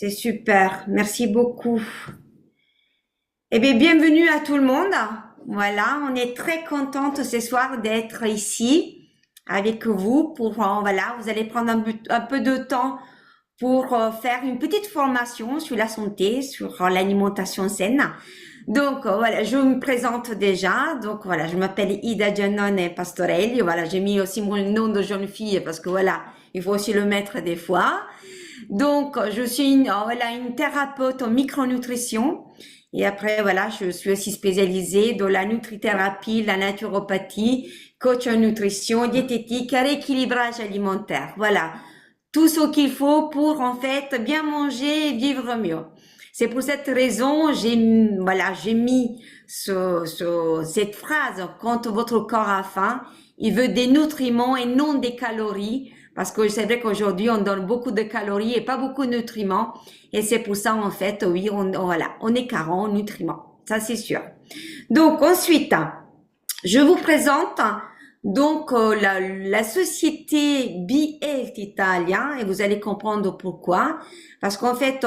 C'est super, merci beaucoup. Eh bien, bienvenue à tout le monde. Voilà, on est très contente ce soir d'être ici avec vous voilà, vous allez prendre un peu de temps pour faire une petite formation sur la santé, sur l'alimentation saine. Donc voilà, je me présente déjà. Donc voilà, je m'appelle Ida Giannone Pastorelli. Voilà, j'ai mis aussi mon nom de jeune fille parce que voilà, il faut aussi le mettre des fois. Donc, je suis voilà, une thérapeute en micronutrition. Et après, voilà, je suis aussi spécialisée dans la nutrithérapie, la naturopathie, coach en nutrition, diététique, et rééquilibrage alimentaire. Voilà. Tout ce qu'il faut pour, en fait, bien manger et vivre mieux. C'est pour cette raison, j'ai mis cette phrase, quand votre corps a faim, il veut des nutriments et non des calories. Parce que c'est vrai qu'aujourd'hui, on donne beaucoup de calories et pas beaucoup de nutriments. Et c'est pour ça, en fait, oui, voilà, on est carent en nutriments. Ça, c'est sûr. Donc, ensuite, je vous présente donc la société Be-Health Italien et vous allez comprendre pourquoi. Parce qu'en fait,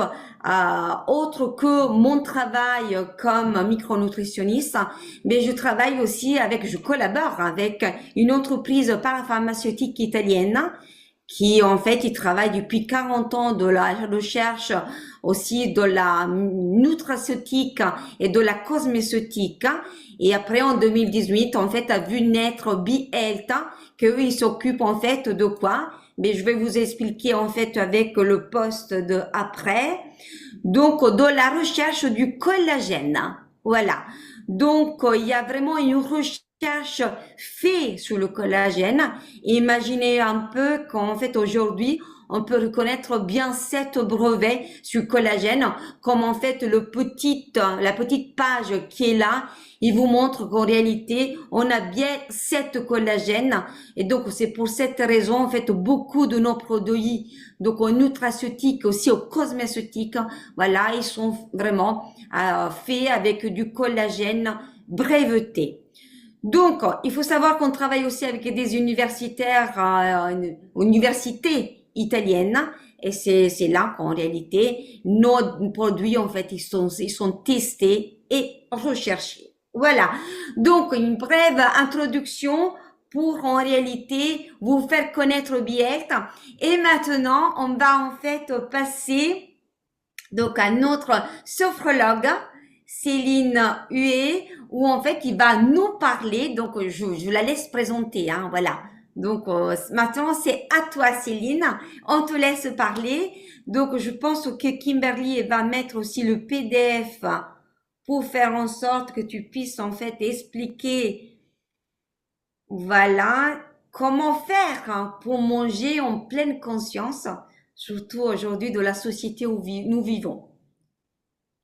autre que mon travail comme micronutritionniste, mais je collabore avec une entreprise parapharmaceutique italienne qui en fait, il travaille depuis 40 ans de la recherche aussi de la nutraceutique et de la cosméceutique. Et après, en 2018, en fait, a vu naître Be-Health, qu'eux, ils s'occupent en fait de quoi? Mais je vais vous expliquer en fait avec le poste de après. Donc, de la recherche du collagène. Voilà. Donc, il y a vraiment une recherche faite sur le collagène. Imaginez un peu qu'en fait, aujourd'hui, on peut reconnaître bien 7 brevets sur le collagène, comme en fait la petite page qui est là, il vous montre qu'en réalité, on a bien 7 collagènes. Et donc, c'est pour cette raison, en fait, beaucoup de nos produits, donc aux nutraceutiques, aussi aux cosméceutiques, voilà, ils sont vraiment faits avec du collagène breveté. Donc, il faut savoir qu'on travaille aussi avec des universitaires, universités italiennes, et c'est là qu'en réalité, nos produits, en fait, ils sont testés et recherchés. Voilà. Donc, une brève introduction pour en réalité vous faire connaître Bielt. Et maintenant, on va en fait passer donc à notre sophrologue, Céline Huet, où en fait il va nous parler. Donc je la laisse présenter, hein, voilà. Donc maintenant c'est à toi Céline, on te laisse parler. Donc je pense que Kimberly va mettre aussi le PDF pour faire en sorte que tu puisses en fait expliquer, voilà, comment faire hein, pour manger en pleine conscience, surtout aujourd'hui de la société où nous vivons.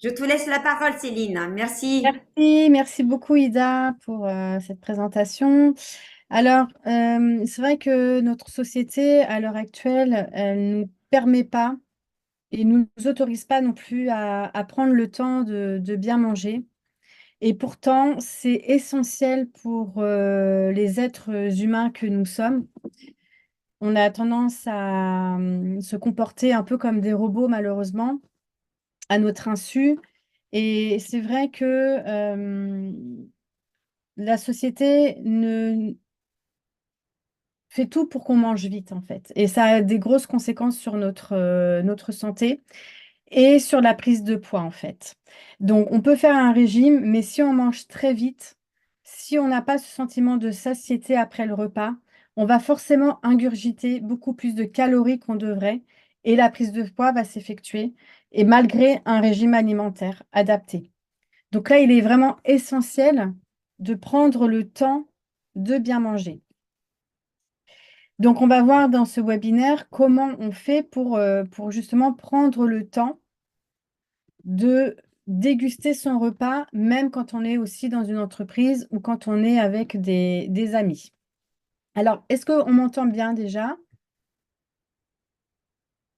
Je te laisse la parole, Céline. Merci. Merci beaucoup Ida pour cette présentation. Alors, c'est vrai que notre société, à l'heure actuelle, elle ne nous permet pas et ne nous autorise pas non plus à prendre le temps de bien manger. Et pourtant, c'est essentiel pour les êtres humains que nous sommes. On a tendance à se comporter un peu comme des robots, malheureusement, à notre insu. Et c'est vrai que la société fait tout pour qu'on mange vite, en fait. Et ça a des grosses conséquences sur notre santé et sur la prise de poids, en fait. Donc, on peut faire un régime, mais si on mange très vite, si on n'a pas ce sentiment de satiété après le repas, on va forcément ingurgiter beaucoup plus de calories qu'on devrait et la prise de poids va s'effectuer, et malgré un régime alimentaire adapté. Donc là, il est vraiment essentiel de prendre le temps de bien manger. Donc, on va voir dans ce webinaire comment on fait pour justement prendre le temps de déguster son repas, même quand on est aussi dans une entreprise ou quand on est avec des amis. Alors, est-ce qu'on m'entend bien déjà?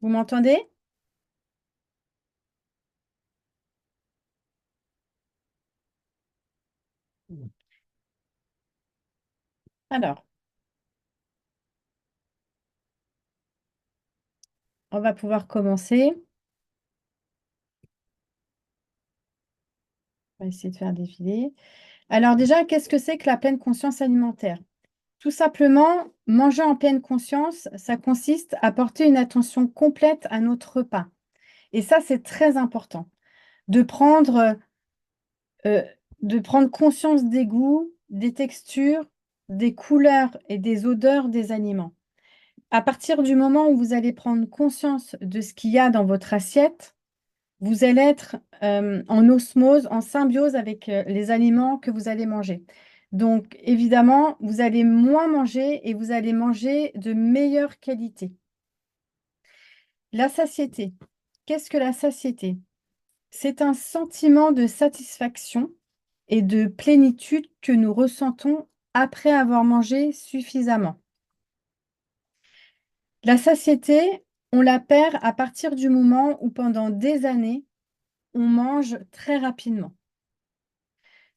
Vous m'entendez? Alors, on va pouvoir commencer. On va essayer de faire défiler. Alors déjà, qu'est-ce que c'est que la pleine conscience alimentaire? Tout simplement, manger en pleine conscience, ça consiste à porter une attention complète à notre repas. Et ça, c'est très important, de prendre, euh, de prendre conscience des goûts, des textures, des couleurs et des odeurs des aliments. À partir du moment où vous allez prendre conscience de ce qu'il y a dans votre assiette, vous allez être en osmose, en symbiose avec les aliments que vous allez manger. Donc, évidemment, vous allez moins manger et vous allez manger de meilleure qualité. La satiété. Qu'est-ce que la satiété? C'est un sentiment de satisfaction et de plénitude que nous ressentons après avoir mangé suffisamment. La satiété, on la perd à partir du moment où pendant des années, on mange très rapidement.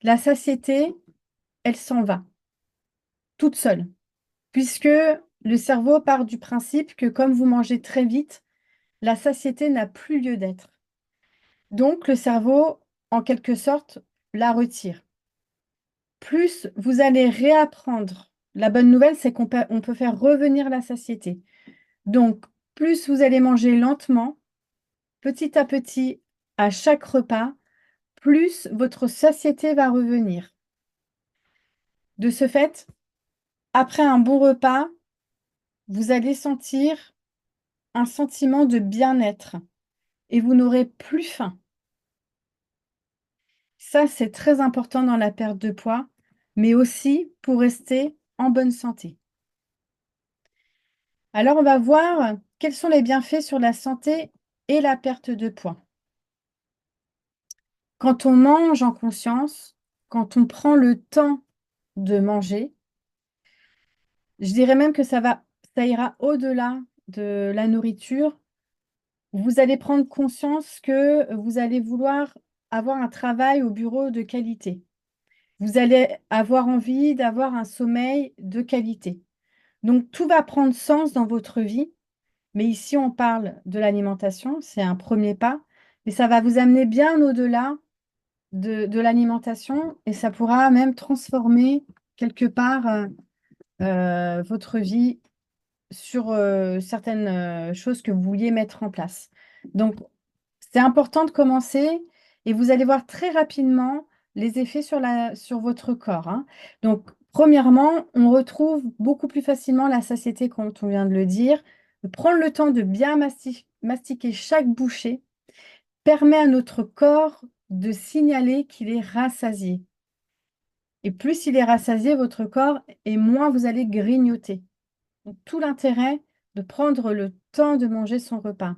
La satiété, elle s'en va toute seule, puisque le cerveau part du principe que comme vous mangez très vite, la satiété n'a plus lieu d'être. Donc le cerveau, en quelque sorte, la retire. Plus vous allez réapprendre. La bonne nouvelle, c'est on peut faire revenir la satiété. Donc, plus vous allez manger lentement, petit à petit, à chaque repas, plus votre satiété va revenir. De ce fait, après un bon repas, vous allez sentir un sentiment de bien-être et vous n'aurez plus faim. Ça, c'est très important dans la perte de poids, mais aussi pour rester en bonne santé. Alors, on va voir quels sont les bienfaits sur la santé et la perte de poids. Quand on mange en conscience, quand on prend le temps de manger, je dirais même que ça ira au-delà de la nourriture. Vous allez prendre conscience que vous allez vouloir avoir un travail au bureau de qualité. Vous allez avoir envie d'avoir un sommeil de qualité. Donc, tout va prendre sens dans votre vie. Mais ici, on parle de l'alimentation, c'est un premier pas. Mais ça va vous amener bien au-delà de l'alimentation et ça pourra même transformer quelque part votre vie sur certaines choses que vous vouliez mettre en place. Donc, c'est important de commencer et vous allez voir très rapidement les effets sur votre corps, hein. Donc, premièrement, on retrouve beaucoup plus facilement la satiété, quand on vient de le dire. Prendre le temps de bien mastiquer chaque bouchée permet à notre corps de signaler qu'il est rassasié. Et plus il est rassasié, votre corps, et moins vous allez grignoter. Donc, tout l'intérêt de prendre le temps de manger son repas.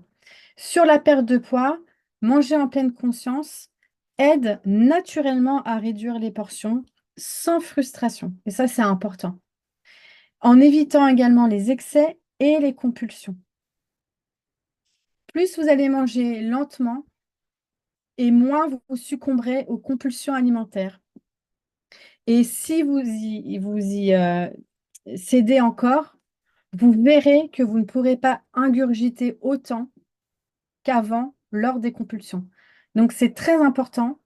Sur la perte de poids, manger en pleine conscience aide naturellement à réduire les portions sans frustration. Et ça, c'est important. En évitant également les excès et les compulsions. Plus vous allez manger lentement et moins vous succomberez aux compulsions alimentaires. Et si vous y cédez encore, vous verrez que vous ne pourrez pas ingurgiter autant qu'avant lors des compulsions. Donc, c'est très important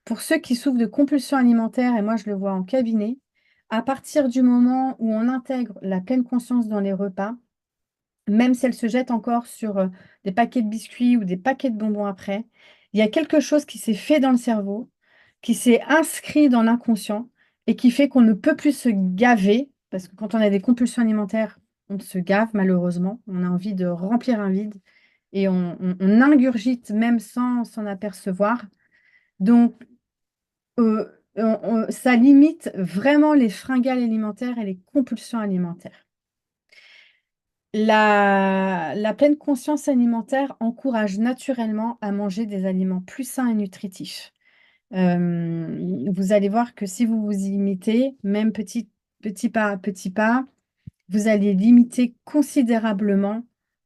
pour ceux qui souffrent de compulsions alimentaires, et moi je le vois en cabinet, à partir du moment où on intègre la pleine conscience dans les repas, même si elle se jette encore sur des paquets de biscuits ou des paquets de bonbons après, il y a quelque chose qui s'est fait dans le cerveau, qui s'est inscrit dans l'inconscient et qui fait qu'on ne peut plus se gaver, parce que quand on a des compulsions alimentaires, on se gave malheureusement, on a envie de remplir un vide et on ingurgite même sans s'en apercevoir. Donc, ça limite vraiment les fringales alimentaires et les compulsions alimentaires. La pleine conscience alimentaire encourage naturellement à manger des aliments plus sains et nutritifs. Vous allez voir que si vous vous imitez, même petit pas à petit pas, vous allez limiter considérablement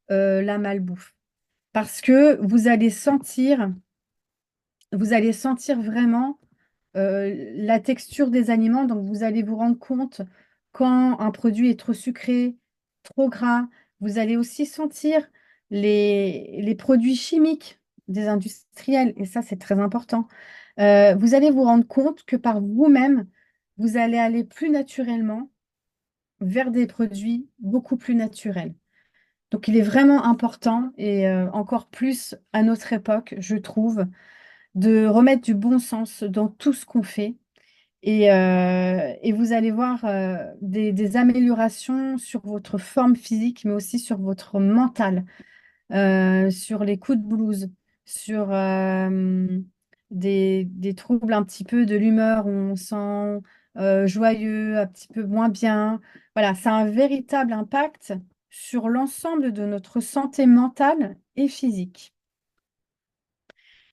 la malbouffe. Parce que vous allez sentir vraiment la texture des aliments. Donc, vous allez vous rendre compte quand un produit est trop sucré, trop gras. Vous allez aussi sentir les produits chimiques des industriels. Et ça, c'est très important. vous allez vous rendre compte que par vous-même, vous allez aller plus naturellement vers des produits beaucoup plus naturels. Donc, il est vraiment important, et encore plus à notre époque, je trouve, de remettre du bon sens dans tout ce qu'on fait. Et vous allez voir des améliorations sur votre forme physique, mais aussi sur votre mental, sur les coups de blues, sur des troubles un petit peu de l'humeur où on sent joyeux, un petit peu moins bien. Voilà, ça a un véritable impact sur l'ensemble de notre santé mentale et physique.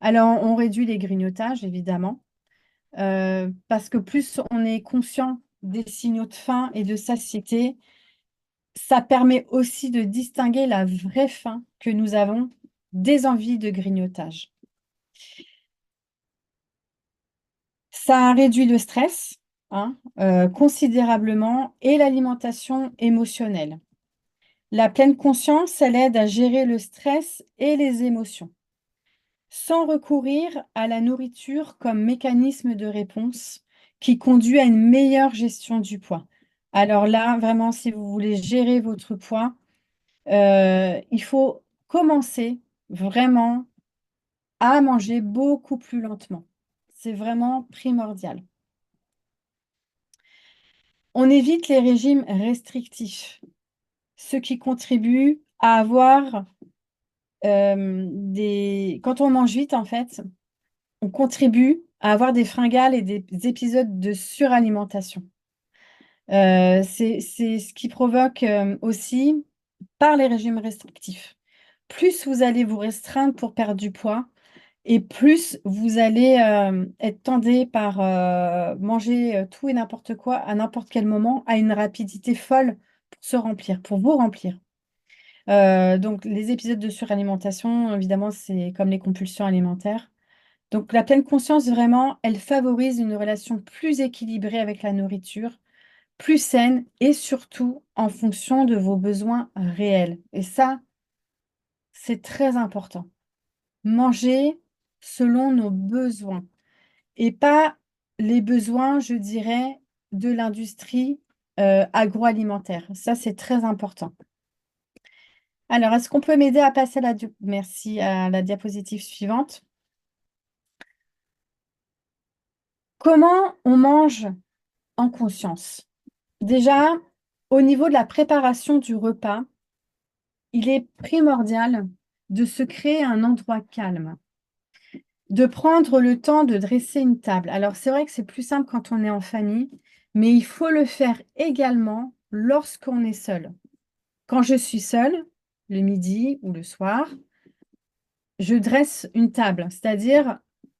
Alors, on réduit les grignotages, évidemment, parce que plus on est conscient des signaux de faim et de satiété, ça permet aussi de distinguer la vraie faim que nous avons des envies de grignotage. Ça réduit le stress, hein, considérablement, et l'alimentation émotionnelle. La pleine conscience, elle aide à gérer le stress et les émotions, sans recourir à la nourriture comme mécanisme de réponse qui conduit à une meilleure gestion du poids. Alors là, vraiment, si vous voulez gérer votre poids, il faut commencer vraiment à manger beaucoup plus lentement. C'est vraiment primordial. On évite les régimes restrictifs, ce qui contribue à avoir Quand on mange vite, en fait, on contribue à avoir des fringales et des épisodes de suralimentation. C'est ce qui provoque aussi par les régimes restrictifs. Plus vous allez vous restreindre pour perdre du poids, et plus vous allez être tenté par manger tout et n'importe quoi à n'importe quel moment à une rapidité folle pour se remplir, pour vous remplir. Donc, les épisodes de suralimentation, évidemment, c'est comme les compulsions alimentaires. Donc, la pleine conscience, vraiment, elle favorise une relation plus équilibrée avec la nourriture, plus saine et surtout en fonction de vos besoins réels. Et ça, c'est très important. Manger selon nos besoins et pas les besoins, je dirais, de l'industrie agroalimentaire. Ça, c'est très important. Alors, est-ce qu'on peut m'aider à passer merci, à la diapositive suivante? Comment on mange en conscience? Déjà, au niveau de la préparation du repas, il est primordial de se créer un endroit calme, de prendre le temps de dresser une table. Alors, c'est vrai que c'est plus simple quand on est en famille, mais il faut le faire également lorsqu'on est seul. Quand je suis seule, le midi ou le soir, je dresse une table, c'est-à-dire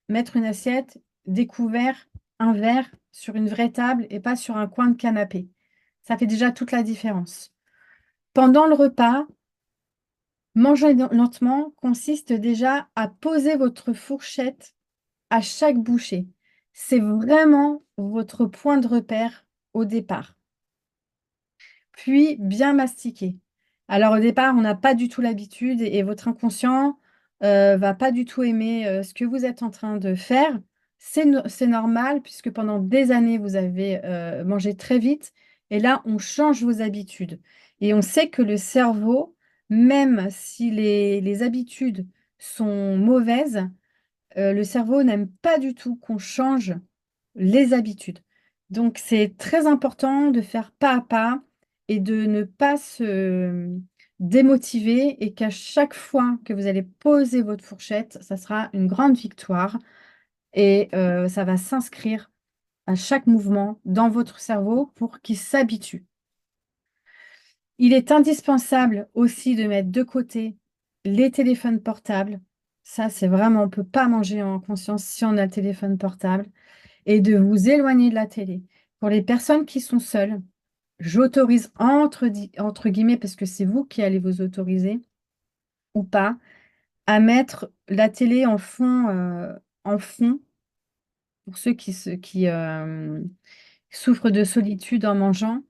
mettre une assiette, des couverts, un verre sur une vraie table et pas sur un coin de canapé. Ça fait déjà toute la différence. Pendant le repas, manger lentement consiste déjà à poser votre fourchette à chaque bouchée. C'est vraiment votre point de repère au départ. Puis bien mastiquer. Alors au départ, on n'a pas du tout l'habitude et votre inconscient va pas du tout aimer ce que vous êtes en train de faire. C'est normal puisque pendant des années, vous avez mangé très vite et là, on change vos habitudes. Et on sait que le cerveau, même si les habitudes sont mauvaises, le cerveau n'aime pas du tout qu'on change les habitudes. Donc, c'est très important de faire pas à pas et de ne pas se démotiver et qu'à chaque fois que vous allez poser votre fourchette, ça sera une grande victoire et ça va s'inscrire à chaque mouvement dans votre cerveau pour qu'il s'habitue. Il est indispensable aussi de mettre de côté les téléphones portables. Ça, c'est vraiment, on ne peut pas manger en conscience si on a le téléphone portable et de vous éloigner de la télé. Pour les personnes qui sont seules, j'autorise entre guillemets, parce que c'est vous qui allez vous autoriser ou pas, à mettre la télé en fond pour ceux qui souffrent de solitude en mangeant.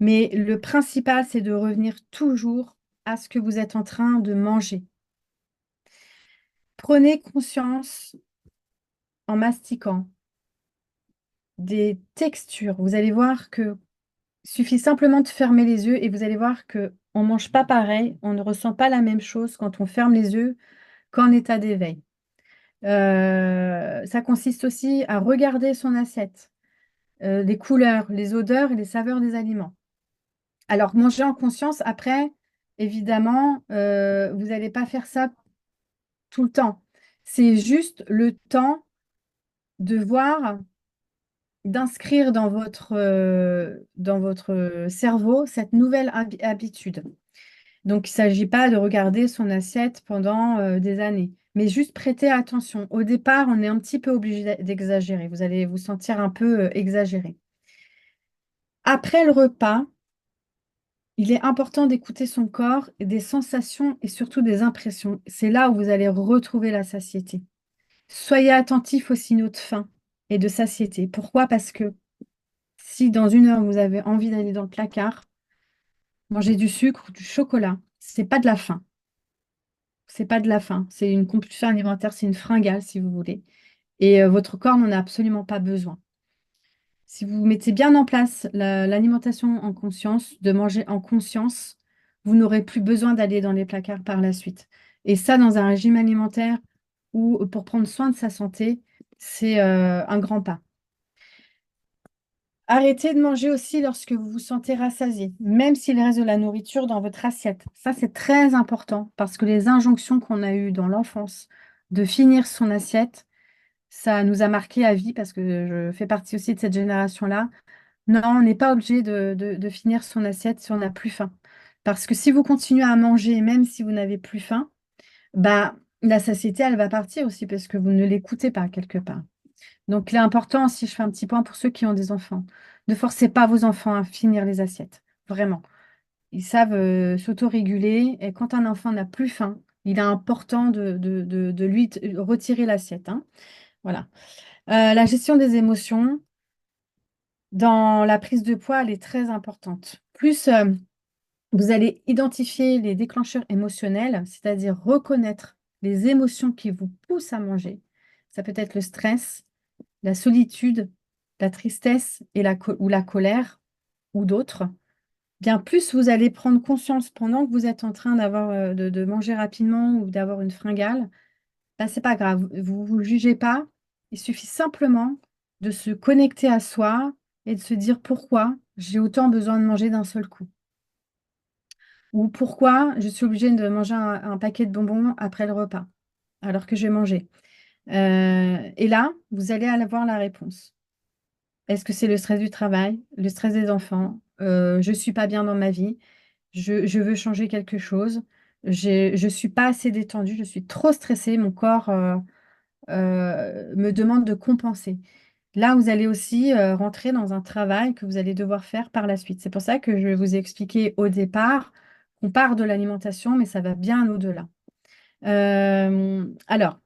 Mais le principal, c'est de revenir toujours à ce que vous êtes en train de manger. Prenez conscience en mastiquant des textures. Vous allez voir que suffit simplement de fermer les yeux et vous allez voir que on mange pas pareil, on ne ressent pas la même chose quand on ferme les yeux qu'en état d'éveil. Ça consiste aussi à regarder son assiette, les couleurs, les odeurs et les saveurs des aliments. Alors, manger en conscience, après, évidemment, vous n'allez pas faire ça tout le temps. C'est juste le temps de voir, d'inscrire dans votre cerveau cette nouvelle habitude. Donc, il ne s'agit pas de regarder son assiette pendant des années, mais juste prêter attention. Au départ, on est un petit peu obligé d'exagérer. Vous allez vous sentir un peu exagéré. Après le repas, il est important d'écouter son corps, et des sensations et surtout des impressions. C'est là où vous allez retrouver la satiété. Soyez attentif aux signaux de faim et de satiété. Pourquoi? Parce que si dans une heure vous avez envie d'aller dans le placard, manger du sucre ou du chocolat, c'est pas de la faim. C'est pas de la faim. C'est une compulsion alimentaire, c'est une fringale si vous voulez. Et votre corps n'en a absolument pas besoin. Si vous mettez bien en place l'alimentation en conscience, de manger en conscience, vous n'aurez plus besoin d'aller dans les placards par la suite. Et ça, dans un régime alimentaire ou pour prendre soin de sa santé, c'est un grand pas. Arrêtez de manger aussi lorsque vous vous sentez rassasié, même s'il reste de la nourriture dans votre assiette. Ça, c'est très important parce que les injonctions qu'on a eues dans l'enfance de finir son assiette, ça nous a marqué à vie parce que je fais partie aussi de cette génération-là. Non, on n'est pas obligé de finir son assiette si on n'a plus faim. Parce que si vous continuez à manger, même si vous n'avez plus faim, bah, la satiété, elle va partir aussi parce que vous ne l'écoutez pas quelque part. Donc, il est important, si je fais un petit point pour ceux qui ont des enfants, ne forcez pas vos enfants à finir les assiettes. Vraiment. Ils savent s'autoréguler et quand un enfant n'a plus faim, il est important de lui retirer l'assiette, hein. Voilà. La gestion des émotions dans la prise de poids, elle est très importante. Plus vous allez identifier les déclencheurs émotionnels, c'est-à-dire reconnaître les émotions qui vous poussent à manger. Ça peut être le stress, la solitude, la tristesse ou la colère ou d'autres. Bien plus vous allez prendre conscience pendant que vous êtes en train de manger rapidement ou d'avoir une fringale, ben, c'est pas grave, vous ne vous jugez pas. Il suffit simplement de se connecter à soi et de se dire pourquoi j'ai autant besoin de manger d'un seul coup. Ou pourquoi je suis obligée de manger un paquet de bonbons après le repas, alors que je vais manger. Et là, vous allez avoir la réponse. Est-ce que c'est le stress du travail, le stress des enfants? Je ne suis pas bien dans ma vie, je veux changer quelque chose, je ne suis pas assez détendue, je suis trop stressée, mon corps me demande de compenser. Là, vous allez aussi rentrer dans un travail que vous allez devoir faire par la suite. C'est pour ça que je vous ai expliqué au départ qu'on part de l'alimentation, mais ça va bien au-delà. Alors,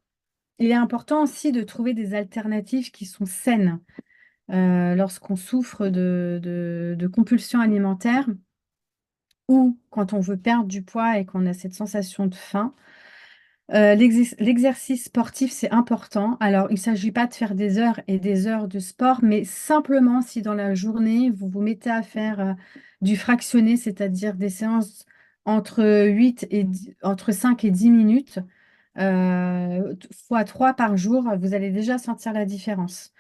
il est important aussi de trouver des alternatives qui sont saines lorsqu'on souffre de compulsions alimentaires ou quand on veut perdre du poids et qu'on a cette sensation de faim. L'exercice sportif, c'est important. Alors, il ne s'agit pas de faire des heures et des heures de sport, mais simplement si dans la journée, vous vous mettez à faire du fractionné, c'est-à-dire des séances entre 5 et 10 minutes, fois 3 par jour, vous allez déjà sentir la différence.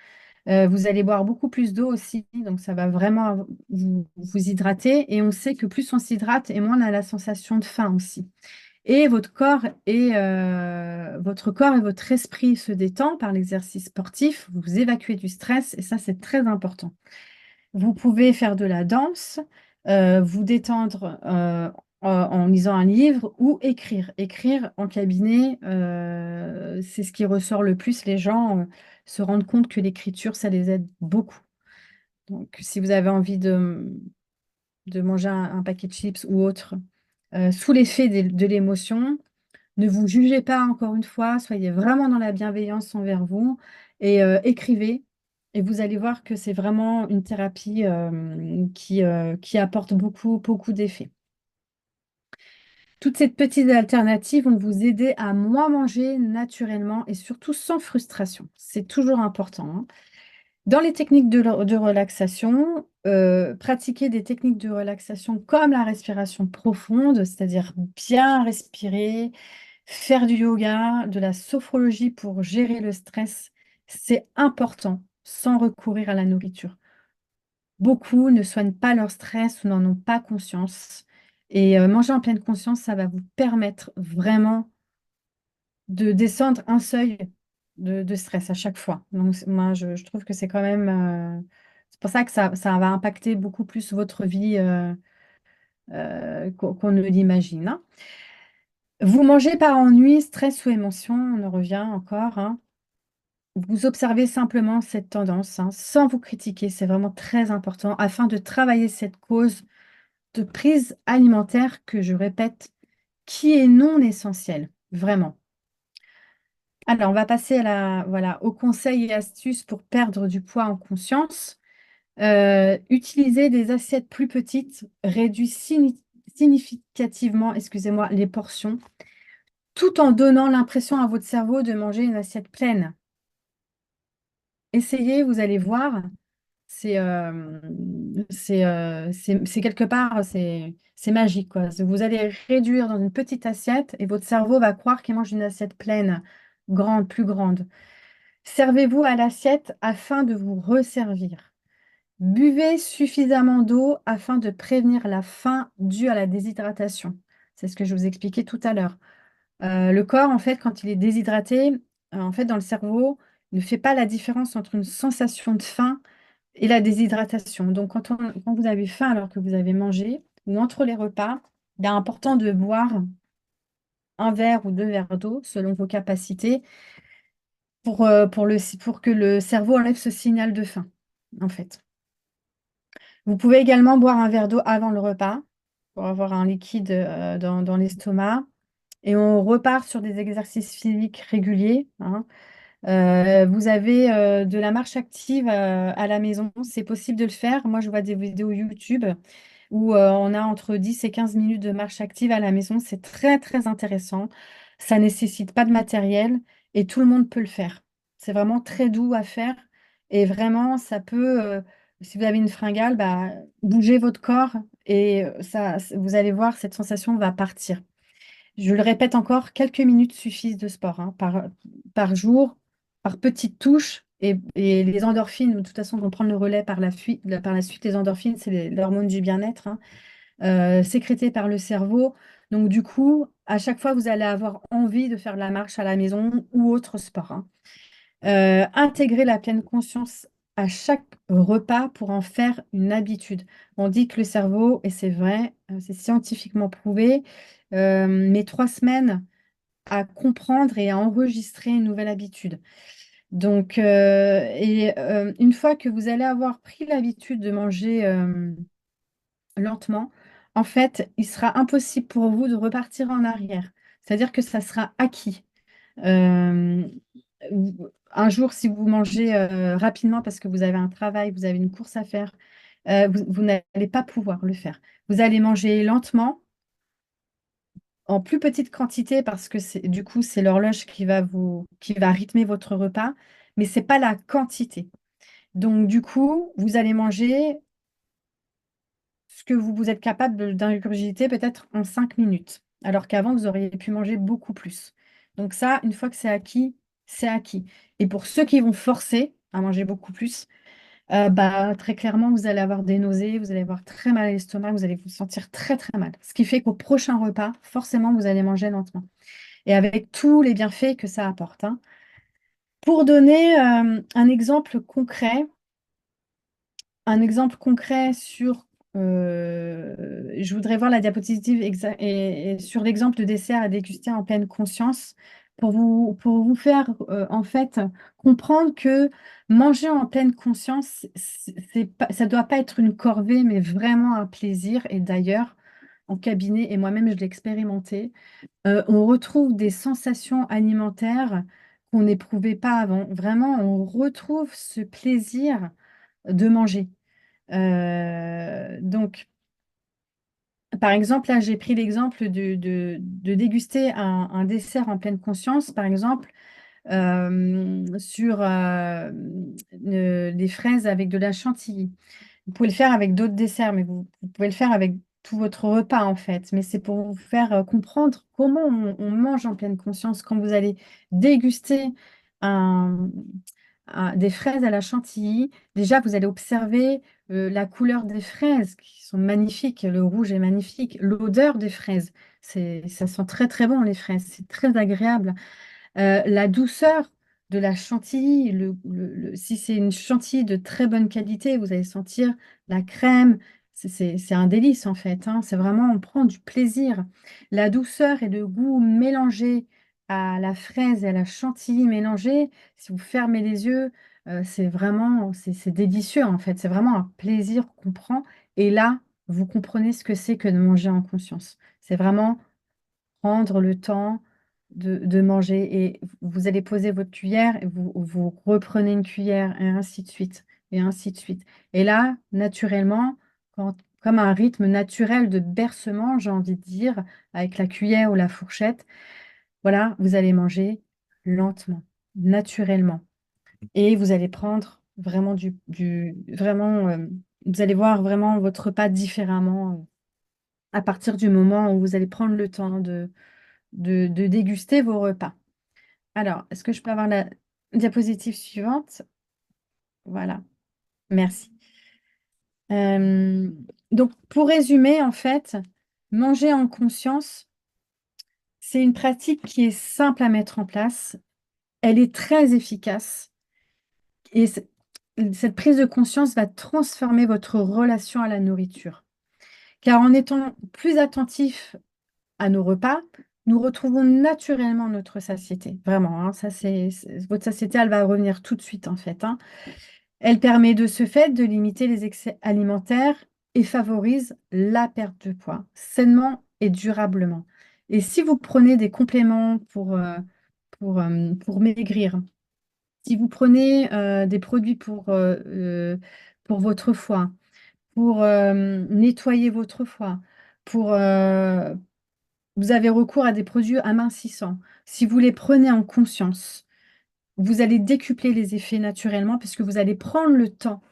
Vous allez boire beaucoup plus d'eau aussi, donc ça va vraiment vous hydrater. Et on sait que plus on s'hydrate et moins on a la sensation de faim aussi. Et votre corps et votre esprit se détend par l'exercice sportif. Vous évacuez du stress et ça, c'est très important. Vous pouvez faire de la danse, vous détendre en lisant un livre ou écrire. Écrire en cabinet, c'est ce qui ressort le plus. Les gens se rendent compte que l'écriture, ça les aide beaucoup. Donc, si vous avez envie de manger un paquet de chips ou autre, sous l'effet de l'émotion, ne vous jugez pas encore une fois, soyez vraiment dans la bienveillance envers vous et écrivez. Et vous allez voir que c'est vraiment une thérapie qui apporte beaucoup, beaucoup d'effets. Toutes ces petites alternatives vont vous aider à moins manger naturellement et surtout sans frustration. C'est toujours important, hein. Dans les techniques de relaxation, pratiquer des techniques de relaxation comme la respiration profonde, c'est-à-dire bien respirer, faire du yoga, de la sophrologie pour gérer le stress, c'est important sans recourir à la nourriture. Beaucoup ne soignent pas leur stress ou n'en ont pas conscience. Et manger en pleine conscience, ça va vous permettre vraiment de descendre un seuil de stress à chaque fois. Donc, moi, je trouve que c'est quand même... c'est pour ça que ça va impacter beaucoup plus votre vie qu'on ne l'imagine, hein. Vous mangez par ennui, stress ou émotion, on en revient encore, hein. Vous observez simplement cette tendance, hein, sans vous critiquer, c'est vraiment très important, afin de travailler cette cause de prise alimentaire que je répète, qui est non essentielle, vraiment. Alors, on va passer voilà, aux conseils et astuces pour perdre du poids en conscience. Utiliser des assiettes plus petites réduit significativement, excusez-moi, les portions, tout en donnant l'impression à votre cerveau de manger une assiette pleine. Essayez, vous allez voir, c'est quelque part, c'est magique, quoi. Vous allez réduire dans une petite assiette et votre cerveau va croire qu'il mange une assiette pleine, grande, plus grande. Servez-vous à l'assiette afin de vous resservir. Buvez suffisamment d'eau afin de prévenir la faim due à la déshydratation. C'est ce que je vous expliquais tout à l'heure. Le corps, en fait, quand il est déshydraté, en fait, dans le cerveau, ne fait pas la différence entre une sensation de faim et la déshydratation. Donc, quand vous avez faim alors que vous avez mangé, ou entre les repas, il est important de boire un verre ou deux verres d'eau selon vos capacités pour que le cerveau enlève ce signal de faim, en fait. Vous pouvez également boire un verre d'eau avant le repas pour avoir un liquide dans l'estomac. Et on repart sur des exercices physiques réguliers, hein. Vous avez de la marche active à la maison, c'est possible de le faire. Moi, je vois des vidéos YouTube où on a entre 10 et 15 minutes de marche active à la maison. C'est très, très intéressant. Ça nécessite pas de matériel et tout le monde peut le faire. C'est vraiment très doux à faire et vraiment, ça peut, si vous avez une fringale, bah, bouger votre corps et vous allez voir, cette sensation va partir. Je le répète encore, quelques minutes suffisent de sport, hein, par jour, par petites touches. Et les endorphines, de toute façon, vont prendre le relais par la suite. Les endorphines, c'est l'hormone du bien-être, hein, sécrétée par le cerveau. Donc, du coup, à chaque fois, vous allez avoir envie de faire de la marche à la maison ou autre sport, hein. Intégrer la pleine conscience à chaque repas pour en faire une habitude. On dit que le cerveau, et c'est vrai, c'est scientifiquement prouvé, met 3 semaines à comprendre et à enregistrer une nouvelle habitude. Donc, une fois que vous allez avoir pris l'habitude de manger lentement, en fait, il sera impossible pour vous de repartir en arrière. C'est-à-dire que ça sera acquis. Euh, un jour, si vous mangez rapidement parce que vous avez un travail, vous avez une course à faire, vous n'allez pas pouvoir le faire. Vous allez manger lentement, en plus petite quantité parce que du coup, c'est l'horloge qui va rythmer votre repas, mais c'est pas la quantité. Donc, du coup, vous allez manger ce que vous êtes capable d'ingurgiter peut-être en 5 minutes, alors qu'avant, vous auriez pu manger beaucoup plus. Donc ça, une fois que c'est acquis, c'est acquis. Et pour ceux qui vont forcer à manger beaucoup plus, bah, très clairement, vous allez avoir des nausées, vous allez avoir très mal à l'estomac, vous allez vous sentir très très mal. Ce qui fait qu'au prochain repas, forcément, vous allez manger lentement. Et avec tous les bienfaits que ça apporte, hein. Pour donner un exemple concret sur, je voudrais voir la diapositive et sur l'exemple de dessert à déguster en pleine conscience pour vous faire en fait comprendre que manger en pleine conscience, ça ne doit pas être une corvée, mais vraiment un plaisir. Et d'ailleurs, en cabinet, et moi-même je l'ai expérimenté, on retrouve des sensations alimentaires qu'on n'éprouvait pas avant. Vraiment, on retrouve ce plaisir de manger. Donc, Par exemple, là, j'ai pris l'exemple de déguster un dessert en pleine conscience, par exemple, sur des fraises avec de la chantilly. Vous pouvez le faire avec d'autres desserts, mais vous pouvez le faire avec tout votre repas, en fait. Mais c'est pour vous faire comprendre comment on mange en pleine conscience quand vous allez déguster un, des fraises à la chantilly. Déjà, vous allez observer la couleur des fraises qui sont magnifiques. Le rouge est magnifique. L'odeur des fraises, ça sent très très bon les fraises. C'est très agréable. La douceur de la chantilly, si c'est une chantilly de très bonne qualité, vous allez sentir la crème. C'est un délice en fait, hein. C'est vraiment, on prend du plaisir. La douceur et le goût mélangés à la fraise et à la chantilly mélangée, si vous fermez les yeux, c'est vraiment, c'est délicieux en fait. C'est vraiment un plaisir qu'on prend. Et là, vous comprenez ce que c'est que de manger en conscience. C'est vraiment prendre le temps de manger et vous allez poser votre cuillère et vous reprenez une cuillère et ainsi de suite et ainsi de suite. Et là, naturellement, comme un rythme naturel de bercement, j'ai envie de dire, avec la cuillère ou la fourchette, voilà, vous allez manger lentement, naturellement. Et vous allez prendre vraiment vraiment, vous allez voir vraiment votre repas différemment à partir du moment où vous allez prendre le temps de déguster vos repas. Alors, est-ce que je peux avoir la diapositive suivante? Voilà, merci. Euh, donc, pour résumer, en fait, manger en conscience, c'est une pratique qui est simple à mettre en place. Elle est très efficace et cette prise de conscience va transformer votre relation à la nourriture. Car en étant plus attentif à nos repas, nous retrouvons naturellement notre satiété. Vraiment, hein, ça votre satiété, elle va revenir tout de suite en fait, hein. Elle permet de ce fait de limiter les excès alimentaires et favorise la perte de poids sainement et durablement. Et si vous prenez des compléments pour maigrir, si vous prenez des produits pour votre foie, pour nettoyer votre foie, pour, vous avez recours à des produits amincissants. Si vous les prenez en conscience, vous allez décupler les effets naturellement puisque vous allez prendre le temps.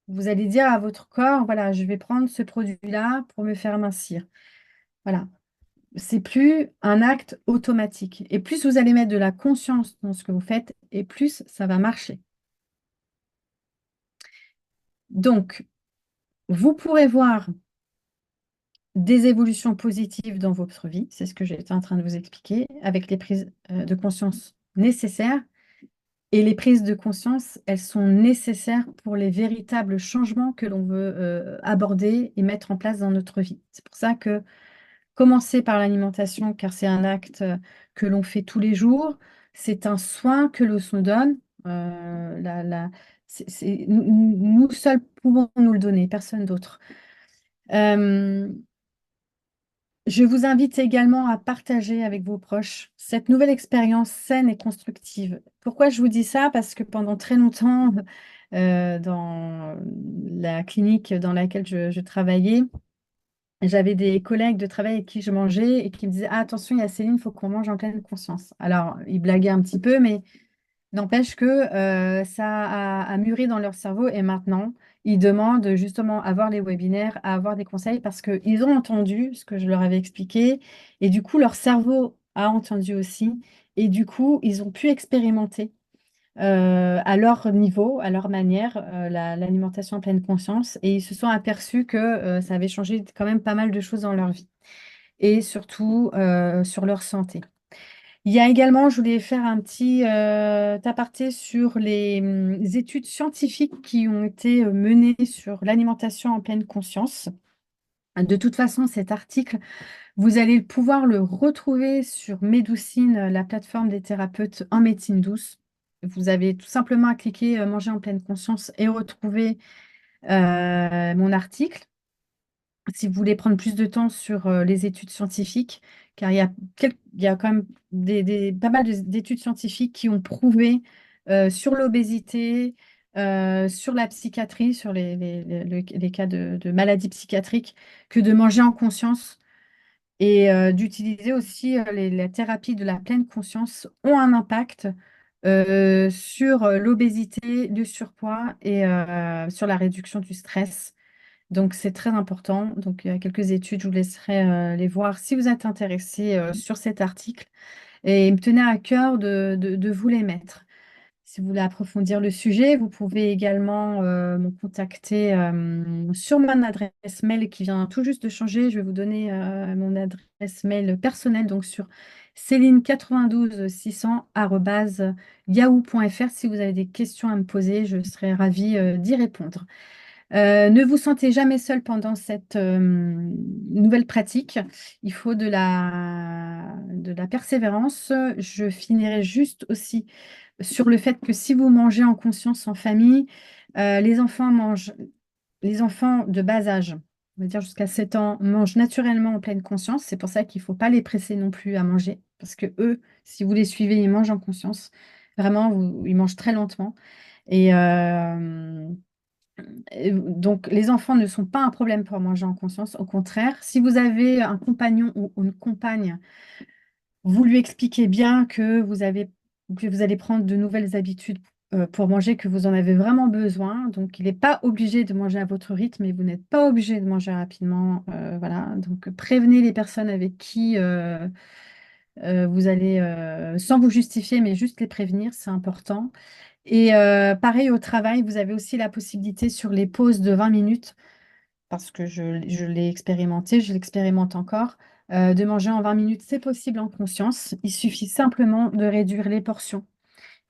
Vous allez dire à votre corps, voilà, je vais prendre ce produit-là pour me faire mincir. Voilà. C'est plus un acte automatique. Et plus vous allez mettre de la conscience dans ce que vous faites, et plus ça va marcher. Donc, vous pourrez voir des évolutions positives dans votre vie. C'est ce que j'étais en train de vous expliquer avec les prises de conscience nécessaires. Et les prises de conscience, elles sont nécessaires pour les véritables changements que l'on veut aborder et mettre en place dans notre vie. C'est pour ça que commencer par l'alimentation, car c'est un acte que l'on fait tous les jours, c'est un soin que l'on se donne. Nous seuls pouvons nous le donner, personne d'autre. Euh, je vous invite également à partager avec vos proches cette nouvelle expérience saine et constructive. Pourquoi je vous dis ça? Parce que pendant très longtemps, dans la clinique dans laquelle je travaillais, j'avais des collègues de travail avec qui je mangeais et qui me disaient: Ah, attention, il y a Céline, il faut qu'on mange en pleine conscience. Alors, ils blaguaient un petit peu, mais n'empêche que ça a mûri dans leur cerveau et maintenant, ils demandent justement à voir les webinaires, à avoir des conseils parce qu'ils ont entendu ce que je leur avais expliqué et du coup, leur cerveau a entendu aussi et du coup, ils ont pu expérimenter à leur niveau, à leur manière, l'alimentation en pleine conscience et ils se sont aperçus que ça avait changé quand même pas mal de choses dans leur vie et surtout sur leur santé. Il y a également, je voulais faire un petit aparté sur les études scientifiques qui ont été menées sur l'alimentation en pleine conscience. De toute façon, cet article, vous allez pouvoir le retrouver sur Médoucine, la plateforme des thérapeutes en médecine douce. Vous avez tout simplement à cliquer Manger en pleine conscience et retrouver mon article si vous voulez prendre plus de temps sur les études scientifiques, car il y a quand même pas mal d'études scientifiques qui ont prouvé sur l'obésité, sur la psychiatrie, sur les cas de maladies psychiatriques, que de manger en conscience et d'utiliser aussi la thérapie de la pleine conscience ont un impact sur l'obésité, le surpoids et sur la réduction du stress. Donc, c'est très important. Donc, il y a quelques études, je vous laisserai les voir si vous êtes intéressé sur cet article. Et il me tenait à cœur de vous les mettre. Si vous voulez approfondir le sujet, vous pouvez également me contacter sur mon adresse mail qui vient tout juste de changer. Je vais vous donner mon adresse mail personnelle, donc sur céline92600@yahoo.fr. Si vous avez des questions à me poser, je serai ravie d'y répondre. Ne vous sentez jamais seul pendant cette nouvelle pratique. Il faut de la persévérance. Je finirai juste aussi sur le fait que si vous mangez en conscience en famille, les enfants de bas âge, on va dire jusqu'à 7 ans, mangent naturellement en pleine conscience. C'est pour ça qu'il ne faut pas les presser non plus à manger, parce que eux, si vous les suivez, ils mangent en conscience. Vraiment, ils mangent très lentement. Et, donc, les enfants ne sont pas un problème pour manger en conscience. Au contraire, si vous avez un compagnon ou une compagne, vous lui expliquez bien que vous allez prendre de nouvelles habitudes pour manger, que vous en avez vraiment besoin. Donc, il n'est pas obligé de manger à votre rythme et vous n'êtes pas obligé de manger rapidement. Voilà. Donc, prévenez les personnes avec qui vous allez, sans vous justifier, mais juste les prévenir, c'est important. Et pareil au travail, vous avez aussi la possibilité sur les pauses de 20 minutes, parce que je l'ai expérimenté, je l'expérimente encore, de manger en 20 minutes, c'est possible en conscience. Il suffit simplement de réduire les portions.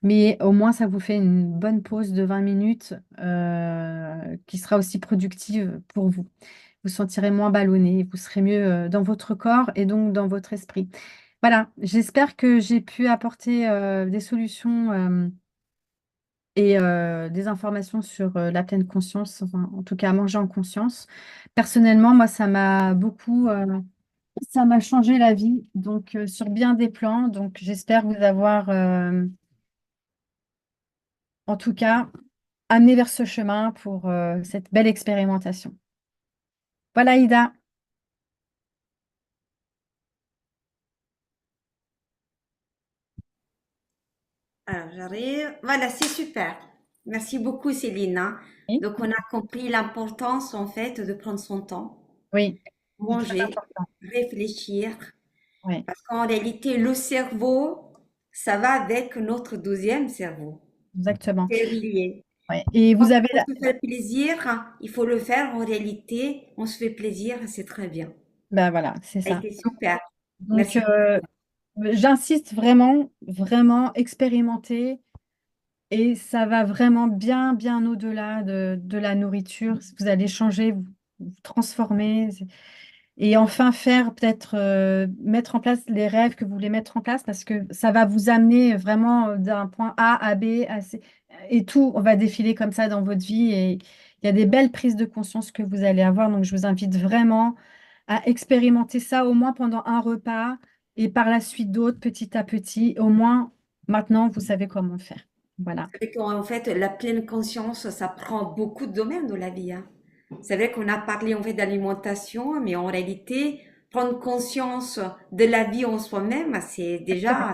Mais au moins, ça vous fait une bonne pause de 20 minutes qui sera aussi productive pour vous. Vous sentirez moins ballonné, vous serez mieux dans votre corps et donc dans votre esprit. Voilà, j'espère que j'ai pu apporter des solutions et des informations sur la pleine conscience, enfin, en tout cas manger en conscience. Personnellement, moi, ça m'a changé la vie, donc sur bien des plans. Donc, j'espère vous avoir, en tout cas, amené vers ce chemin pour cette belle expérimentation. Voilà, Ida. Alors, j'arrive. Voilà, c'est super. Merci beaucoup, Céline, hein. Oui, Donc, on a compris l'importance, en fait, de prendre son temps, oui, c'est très manger, important. réfléchir. Oui, Parce qu'en réalité, le cerveau, ça va avec notre deuxième cerveau. exactement. C'est lié. Ouais. Et Quand vous avez on se fait plaisir, hein, il faut le faire. En réalité, on se fait plaisir, c'est très bien. ben voilà, c'est Ça a ça. été super. Donc, Merci beaucoup. j'insiste vraiment, vraiment expérimenter. Et ça va vraiment bien, bien au-delà de la nourriture. Vous allez changer, vous transformer et enfin faire peut-être mettre en place les rêves que vous voulez mettre en place parce que ça va vous amener vraiment d'un point A à B à C et tout, on va défiler comme ça dans votre vie et il y a des belles prises de conscience que vous allez avoir. Donc, je vous invite vraiment à expérimenter ça au moins pendant un repas et par la suite d'autres petit à petit. Au moins, maintenant, vous savez comment faire. Voilà. C'est vrai qu'en fait, la pleine conscience, ça prend beaucoup de domaines de la vie, hein. C'est vrai qu'on a parlé en fait d'alimentation, mais en réalité, prendre conscience de la vie en soi-même, c'est déjà,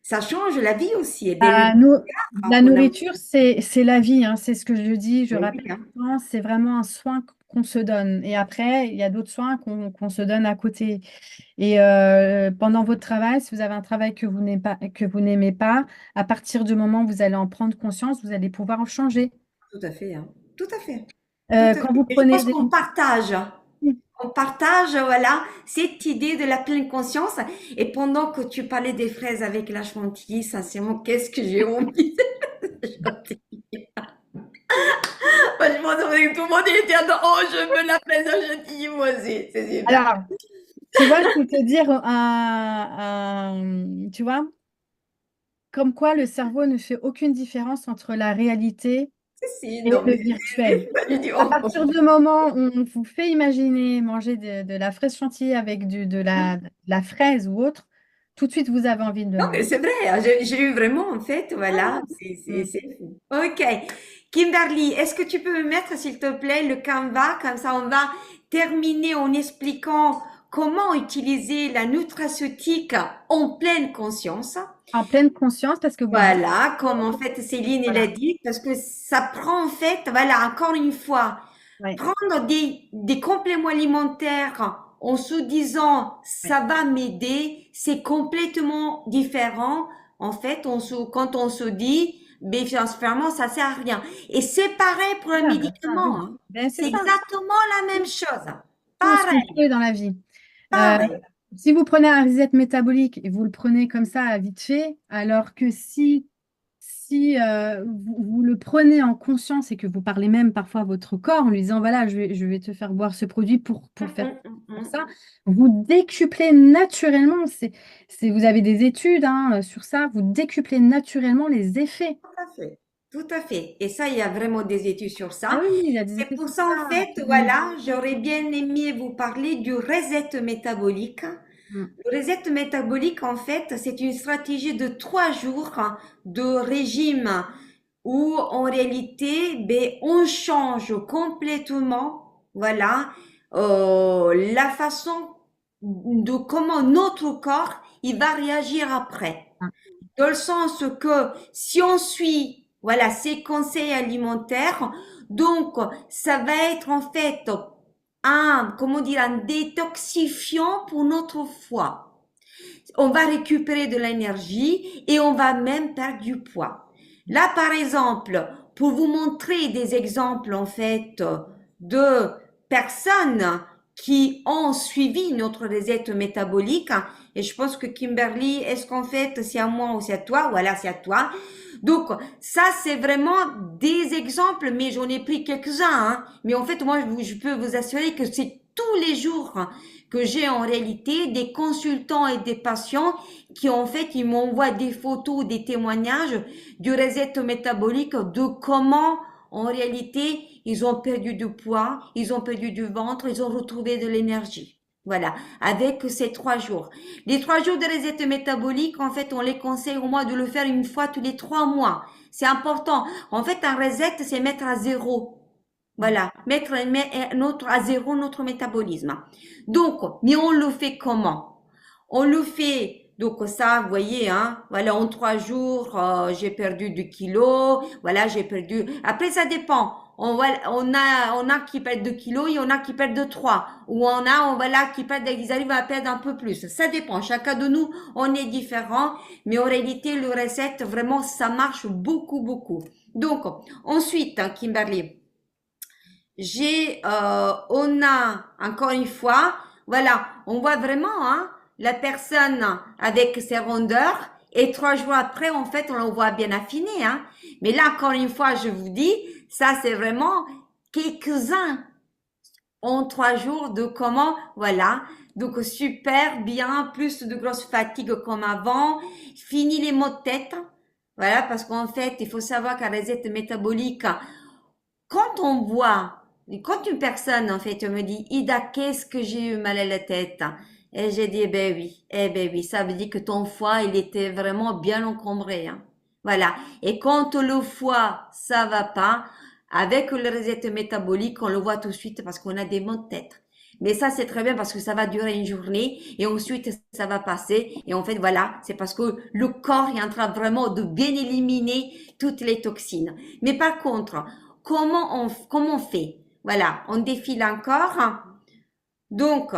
ça change la vie aussi. Et bien le Ah, nous, regard la qu'on a, nourriture, c'est la vie, hein, c'est ce que je dis, je oui, rappelle hein, tout le temps, c'est vraiment un soin qu'on se donne. Et après, il y a d'autres soins qu'on se donne à côté. Et pendant votre travail, si vous avez un travail que vous n'aimez pas, à partir du moment où vous allez en prendre conscience, vous allez pouvoir en changer. tout à fait, hein, tout à fait, tout à Quand fait. vous Et je prenez pense des... qu'on partage. On partage, voilà, cette idée de la pleine conscience. Et pendant que tu parlais des fraises avec la chantilly, sincèrement, qu'est-ce que j'ai envie de chantilly. Franchement, c'est vrai que tout le monde était en train, oh, je veux la fraise à chantilly, moi aussi, c'est super. Alors, tu vois, je peux te dire, tu vois, comme quoi le cerveau ne fait aucune différence entre la réalité Si, et non, le mais virtuel. je dis, À oh, partir du moment où on vous fait imaginer manger de la fraise chantilly avec de la fraise ou autre, tout de suite vous avez envie de le non, mais manger. c'est vrai, hein, j'ai eu vraiment, en fait, Ah, voilà, mm. c'est fou. Ok. Kimberly, est-ce que tu peux me mettre, s'il te plaît, le Canva? Comme ça, on va terminer en expliquant comment utiliser la nutraceutique en pleine conscience. En pleine conscience, parce que vous dites, Voilà, comme en fait Céline elle a voilà, dit, parce que ça prend en fait, voilà, encore une fois, ouais, prendre des compléments alimentaires en se disant ouais. ça va m'aider, c'est complètement différent. En fait, quand on se dit, mais financièrement, ça sert à rien. Et c'est pareil pour un Ah, bah ça, médicament, oui. hein. Ben, c'est C'est ça, exactement la même chose. tout ce qu'on Pareil, fait dans la vie. Euh, pareil. Si vous prenez un reset métabolique et vous le prenez comme ça à vite fait, alors que si vous le prenez en conscience et que vous parlez même parfois à votre corps en lui disant, voilà, je vais te faire boire ce produit pour faire pour ça, vous décuplez naturellement, vous avez des études hein, sur ça, vous décuplez naturellement les effets. Tout à fait. Tout à fait. Et ça, il y a vraiment des études sur Ah ça. oui, oui, il y a des C'est études pour sur ça, ça. en fait, voilà, j'aurais bien aimé vous parler du reset métabolique. Mm. Le reset métabolique, en fait, c'est une stratégie de 3 jours de régime où, en réalité, ben, on change complètement, voilà, la façon de comment notre corps, il va réagir après. Ah, Dans le sens que si on suit, voilà, ces conseils alimentaires, donc ça va être en fait comment dire, un détoxifiant pour notre foie. On va récupérer de l'énergie et on va même perdre du poids. Là, par exemple, pour vous montrer des exemples en fait de personnes qui ont suivi notre reset métabolique, et je pense que Kimberly, est-ce qu'en fait c'est à moi ou c'est à toi? Voilà, c'est à toi. Donc ça c'est vraiment des exemples, mais j'en ai pris quelques-uns, hein. Mais en fait moi je peux vous assurer que c'est tous les jours que j'ai en réalité des consultants et des patients qui en fait ils m'envoient des photos, des témoignages du reset métabolique, de comment en réalité ils ont perdu du poids, ils ont perdu du ventre, ils ont retrouvé de l'énergie. Voilà, avec ces 3 jours. Les 3 jours de reset métabolique, en fait, on les conseille au moins de le faire une fois tous les 3 mois. C'est important. En fait, un reset, c'est mettre à zéro. mm. Voilà, mettre à zéro notre métabolisme. Donc, mais on le fait comment? On le fait, donc ça, vous voyez, hein, voilà, en 3 jours, j'ai perdu 2 kilos, voilà, j'ai perdu. Après, ça dépend. On a qui perdent 2 kilos, il y en a qui perdent 3. Ou voilà, qui perdent, ils arrivent à perdre un peu plus. Ça dépend. Chacun de nous, on est différent. Mais en réalité, le recette, vraiment, ça marche beaucoup, beaucoup. Donc, ensuite, hein, Kimberly, on a encore une fois, voilà, on voit vraiment hein, la personne avec ses rondeurs et 3 jours après, en fait, on le voit bien affiné. Hein. Mais là, encore une fois, je vous dis, ça c'est vraiment quelques-uns en 3 jours de comment, voilà. Donc super bien, plus de grosses fatigues comme avant, fini les maux de tête. Voilà, parce qu'en fait, il faut savoir qu'un reset métabolique, quand on voit, quand une personne, en fait, me dit, Ida, qu'est-ce que j'ai eu mal à la tête? Et j'ai dit, eh ben oui, ça veut dire que ton foie, il était vraiment bien encombré, hein. Voilà. Et quand le foie, ça va pas, avec le reset métabolique, on le voit tout de suite parce qu'on a des maux de tête. Mais ça, c'est très bien parce que ça va durer une journée et ensuite ça va passer. Et en fait, voilà, c'est parce que le corps est en train vraiment de bien éliminer toutes les toxines. Mais par contre, comment on fait? Voilà, on défile encore. Donc,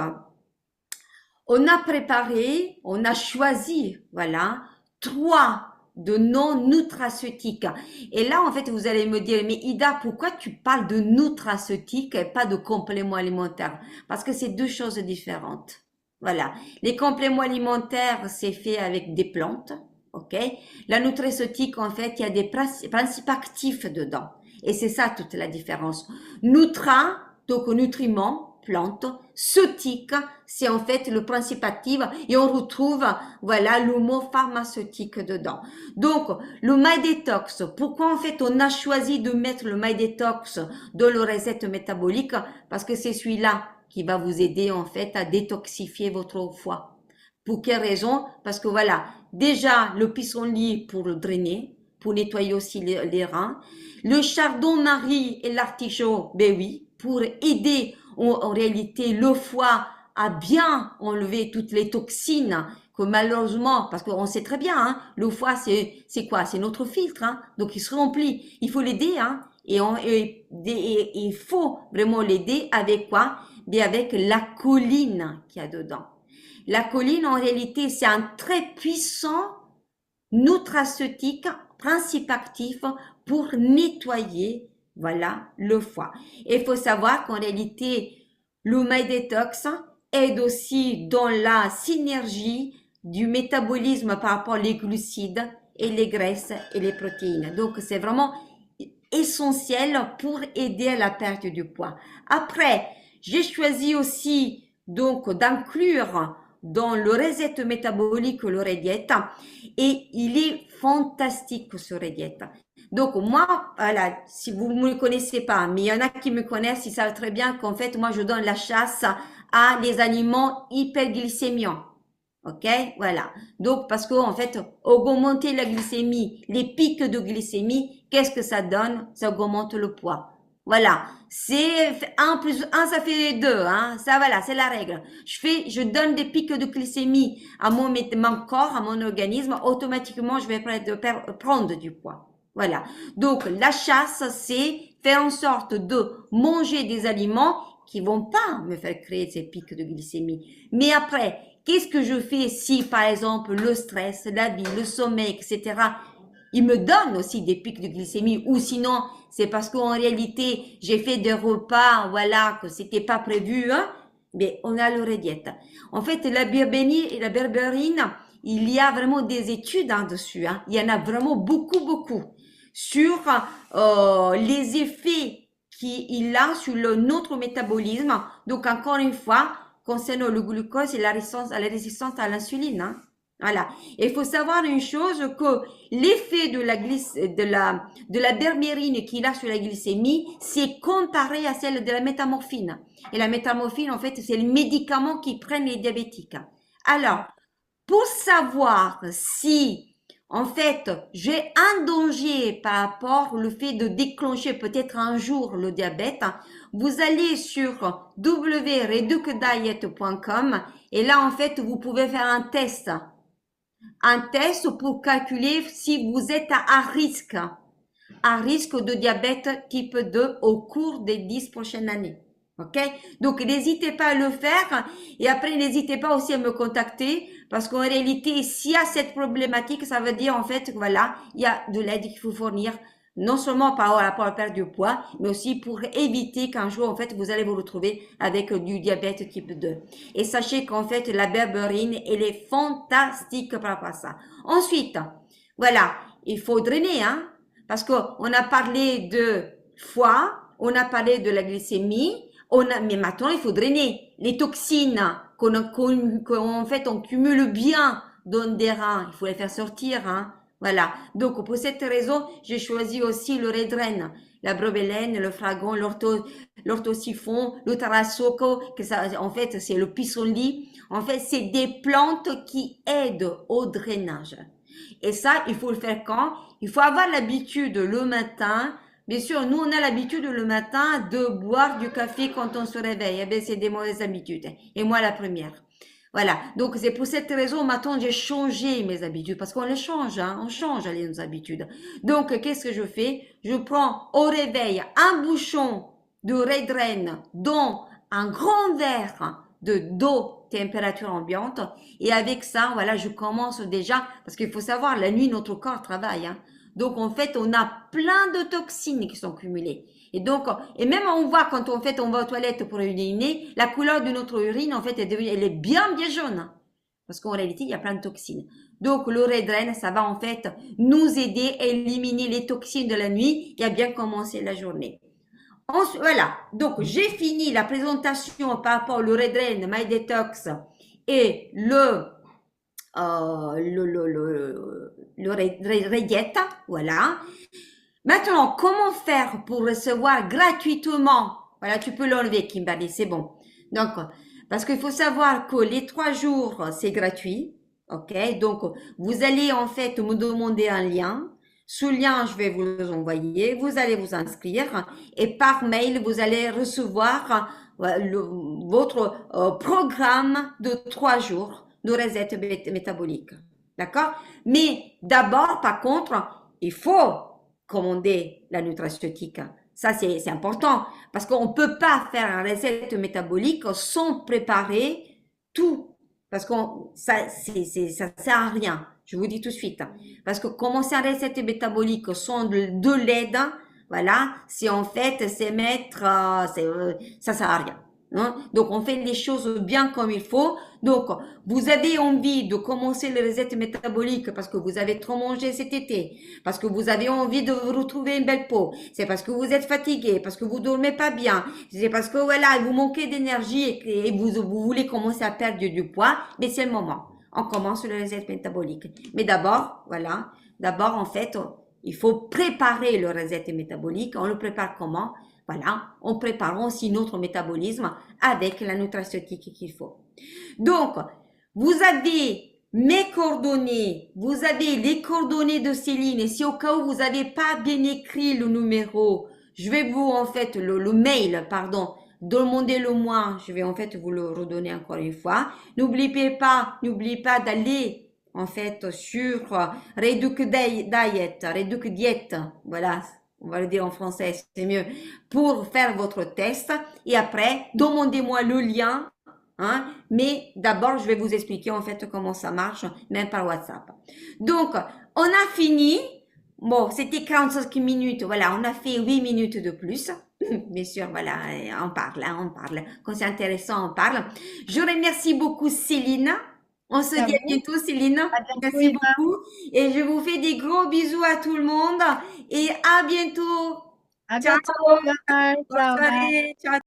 on a préparé, on a choisi, voilà, 3 de non nutraceutiques. Et là, en fait, vous allez me dire, mais Ida, pourquoi tu parles de nutraceutiques et pas de compléments alimentaires? Parce que c'est 2 choses différentes. Voilà. Les compléments alimentaires, c'est fait avec des plantes. OK? La nutraceutique, en fait, il y a des principes actifs dedans. Et c'est ça toute la différence. Nutra, donc nutriments, plantes, ceutique, c'est en fait le principe actif et on retrouve, voilà, le mot pharmaceutique dedans. Donc, le My Detox, pourquoi en fait on a choisi de mettre le My Detox dans le reset métabolique? Parce que c'est celui-là qui va vous aider en fait à détoxifier votre foie. Pour quelle raison? Parce que voilà, déjà le pissenlit pour le drainer, pour nettoyer aussi les reins. Le chardon-marie et l'artichaut, ben oui, pour aider en réalité le foie à bien enlever toutes les toxines que malheureusement, parce qu'on sait très bien, hein, le foie c'est quoi? C'est notre filtre, hein, donc il se remplit. Il faut l'aider, hein, et il faut vraiment l'aider avec quoi? Bien avec la choline qu'il y a dedans. La choline, en réalité, c'est un très puissant nutraceutique, principe actif pour nettoyer, voilà, le foie. Et il faut savoir qu'en réalité, le My Detox aide aussi dans la synergie du métabolisme par rapport aux glucides et les graisses et les protéines. Donc, c'est vraiment essentiel pour aider à la perte du poids. Après, j'ai choisi aussi donc d'inclure dans le reset métabolique le Rediet et il est fantastique ce Rediet. Donc moi, voilà, si vous ne me connaissez pas, mais il y en a qui me connaissent, ils savent très bien qu'en fait, moi, je donne la chasse à les aliments hyperglycémiants. Ok, voilà. Donc, parce qu'en fait, augmenter la glycémie, les pics de glycémie, qu'est-ce que ça donne? Ça augmente le poids. Voilà. C'est 1 plus 1, ça fait 2, hein. Ça, voilà, c'est la règle. Je donne des pics de glycémie à mon corps, à mon organisme, automatiquement, je vais prendre du poids. Voilà. Donc, la chasse, c'est faire en sorte de manger des aliments qui vont pas me faire créer ces pics de glycémie. Mais après, qu'est-ce que je fais si, par exemple, le stress, la vie, le sommeil, etc., il me donne aussi des pics de glycémie, ou sinon, c'est parce qu'en réalité, j'ai fait des repas, voilà, que c'était pas prévu, hein, mais on a le diète. En fait, la berberine, il y a vraiment des études hein, dessus, hein. Il y en a vraiment beaucoup, beaucoup sur les effets qu'il a sur notre métabolisme. Donc, encore une fois, concernant le glucose et la résistance à l'insuline. Hein. Voilà. Et il faut savoir une chose que l'effet de la berberine qu'il a sur la glycémie, c'est comparé à celle de la métamorphine. Et la métamorphine, en fait, c'est le médicament qu'ils prennent les diabétiques. Alors, pour savoir si en fait, j'ai un danger par rapport au fait de déclencher peut-être un jour le diabète. Vous allez sur www.reducdiet.com et là, en fait, vous pouvez faire un test. Un test pour calculer si vous êtes à risque de diabète type 2 au cours des 10 prochaines années. Ok? Donc, n'hésitez pas à le faire et après, n'hésitez pas aussi à me contacter parce qu'en réalité, s'il y a cette problématique, ça veut dire en fait, voilà, il y a de l'aide qu'il faut fournir non seulement par rapport à la perte de poids, mais aussi pour éviter qu'un jour, en fait, vous allez vous retrouver avec du diabète type 2. Et sachez qu'en fait, la berberine, elle est fantastique par rapport à ça. Ensuite, voilà, il faut drainer, hein, parce qu'on a parlé de foie, on a parlé de la glycémie, mais maintenant, il faut drainer les toxines qu'en fait, on cumule bien dans des reins. Il faut les faire sortir, hein. Voilà. Donc, pour cette raison, j'ai choisi aussi le Redren, la brobélène, le fragon, l'orthosiphon, le tarassoco, que ça, en fait, c'est le pissenlit. En fait, c'est des plantes qui aident au drainage. Et ça, il faut le faire quand? Il faut avoir l'habitude le matin. Bien sûr, nous, on a l'habitude le matin de boire du café quand on se réveille. Eh bien, c'est des mauvaises habitudes. Et moi, la première. Voilà. Donc, c'est pour cette raison, maintenant, j'ai changé mes habitudes. Parce qu'on les change, hein. On change nos habitudes. Donc, qu'est-ce que je fais? Je prends au réveil un bouchon de Redren dans un grand verre d'eau température ambiante. Et avec ça, voilà, je commence déjà, parce qu'il faut savoir, la nuit, notre corps travaille, hein. Donc, en fait, on a plein de toxines qui sont cumulées. Et donc, et même on voit quand on va aux toilettes pour uriner, la couleur de notre urine, en fait, elle est bien, bien jaune. Hein. Parce qu'en réalité, il y a plein de toxines. Donc, le Redren, ça va en fait nous aider à éliminer les toxines de la nuit et à bien commencer la journée. Ensuite, voilà. Donc, j'ai fini la présentation par rapport au Redren, My Detox et Rediet, voilà. Maintenant, comment faire pour recevoir gratuitement? Voilà, tu peux l'enlever, Kimberly, c'est bon. Donc, parce qu'il faut savoir que les 3 jours, c'est gratuit. Ok, donc vous allez en fait me demander un lien. Ce lien, je vais vous le envoyer. Vous allez vous inscrire et par mail, vous allez recevoir votre programme de 3 jours de reset métabolique. D'accord? Mais d'abord, par contre, il faut commander la nutraceutique. Ça, c'est important parce qu'on ne peut pas faire un reset métabolique sans préparer tout. Parce que ça sert à rien. Je vous dis tout de suite. Parce que commencer un reset métabolique sans de l'aide, voilà, c'est en fait, c'est mettre, ça sert à rien. Hein? Donc, on fait les choses bien comme il faut. Donc, vous avez envie de commencer le reset métabolique parce que vous avez trop mangé cet été, parce que vous avez envie de vous retrouver une belle peau, c'est parce que vous êtes fatigué, parce que vous dormez pas bien, c'est parce que voilà, vous manquez d'énergie et vous voulez commencer à perdre du poids, mais c'est le moment. On commence le reset métabolique. Mais d'abord, voilà, d'abord en fait, il faut préparer le reset métabolique. On le prépare comment? Voilà, en préparant aussi notre métabolisme avec la nutraceutique qu'il faut. Donc, vous avez mes coordonnées, vous avez les coordonnées de Céline, et si au cas où vous n'avez pas bien écrit le numéro, je vais vous, en fait, le mail, pardon, demandez-le-moi, je vais en fait vous le redonner encore une fois. N'oubliez pas d'aller, en fait, sur Reduc Diet, voilà, on va le dire en français, c'est mieux, pour faire votre test, et après, demandez-moi le lien. Hein? Mais d'abord, je vais vous expliquer en fait comment ça marche, même par WhatsApp. Donc, on a fini. Bon, c'était 45 minutes. Voilà, on a fait 8 minutes de plus. Bien sûr, voilà, on parle, hein, on parle. Quand c'est intéressant, on parle. Je remercie beaucoup Céline. On se À dit à vous. bientôt, Céline. À bientôt, Merci Eva. beaucoup. Et je vous fais des gros bisous à tout le monde. Et à bientôt. À Ciao. bientôt. Bye. Bonne Ciao. Bye. soirée. Ciao.